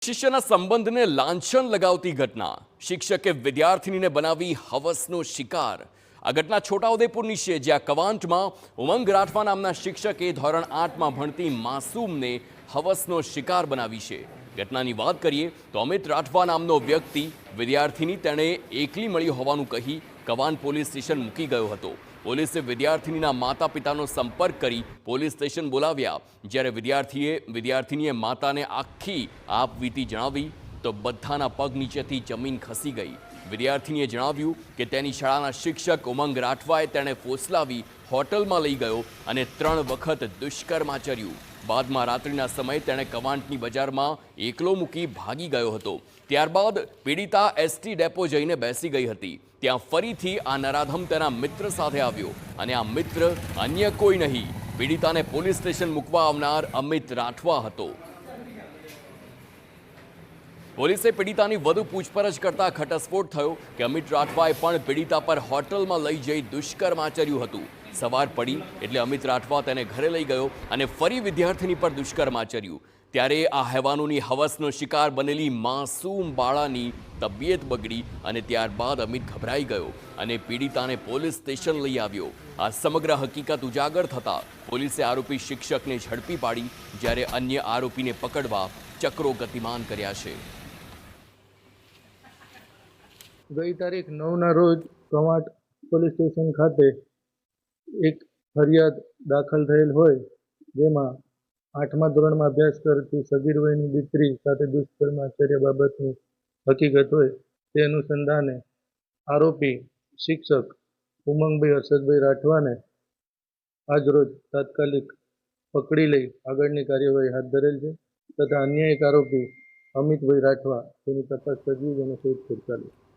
શિષ્યના સંબંધને લાંછન લગાવતી ઘટના, શિક્ષકે વિદ્યાર્થીનીને બનાવી હવસનો શિકાર। આ ઘટના છોટાઉદેપુરની છે, જ્યાં કવાંટમાં ઉમંગ રાઠવા નામના શિક્ષકે ધોરણ 8માં ભણતી માસૂમને હવસનો શિકાર બનાવી છે। ઘટનાની વાત કરીએ તો અમિત રાઠવા નામનો વ્યક્તિ વિદ્યાર્થીની તેણે એકલી મળી હોવાનું કહી કવાંટ પોલીસ સ્ટેશન મૂકી ગયો હતો। પોલીસે વિદ્યાર્થીનીના માતા પિતાનો સંપર્ક કરી પોલીસ સ્ટેશન બોલાવ્યા। જ્યારે વિદ્યાર્થીનીએ માતાને આખી આપવીતી જણાવી તો બધાના પગ નીચેથી જમીન ખસી ગઈ। વિદ્યાર્થીનીએ જણાવ્યું કે તેની શાળાના શિક્ષક ઉમંગ રાઠવાએ તેણે ફોસલાવી હોટલમાં લઈ ગયો અને 3 વખત દુષ્કર્મ આચર્યું। બાદમાં રાત્રિના સમયે તેણે કવાંટની બજારમાં એકલો મૂકી ભાગી ગયો હતો। ત્યારબાદ પીડિતા એસટી ડેપો જઈને બેસી ગઈ હતી। ત્યાં ફરીથી આ નરાધમ તેના મિત્ર સાથે આવ્યો અને આ મિત્ર અન્ય કોઈ નહીં, પીડિતાને પોલીસ સ્ટેશન મૂકવા આવનાર અમિત રાઠવા હતો। પોલીસે પીડિતાની વધુ પૂછપરછ કરતા ઘટસ્ફોટ થયો કે અમિત રાઠવાએ પણ પીડિતા પર હોટલમાં લઈ જઈ દુષ્કર્મ આચર્યું હતું। સવાર પડી એટલે અમિત રાઠવા તેને ઘરે લઈ ગયો અને ફરી વિદ્યાર્થીની પર દુષ્કર્મ આચર્યું। ત્યારે આ હેવાનોની હવસનો શિકાર બનેલી માસૂમ બાળાની તબિયત બગડી અને ત્યારબાદ અમિત ગભરાઈ ગયો અને પીડિતાને પોલીસ સ્ટેશન લઈ આવ્યો। આ સમગ્ર હકીકત ઉજાગર થતાં પોલીસે આરોપી શિક્ષકને ઝડપી પાડી, જ્યારે અન્ય આરોપીને પકડવા ચક્રો ગતિમાન કર્યા છે। ગઈ તારીખ 9ના રોજ કવાંટ પોલીસ સ્ટેશન ખાતે એક ફરિયાદ દાખલ થયેલ હોય, જેમાં 8મા ધોરણમાં અભ્યાસ કરતી સગીર વયની દીકરી સાથે દુષ્કર્મ આચર્યા બાબતની હકીકત હોય, તે અનુસંધાને આરોપી શિક્ષક ઉમંગભાઈ હર્ષદભાઈ રાઠવાને આજરોજ તાત્કાલિક પકડી લઈ આગળની કાર્યવાહી હાથ ધરેલ છે, તથા અન્ય એક આરોપી અમિતભાઈ રાઠવા તેની તપાસ તજવીજ અને શોધખોળ ચાલુ છે।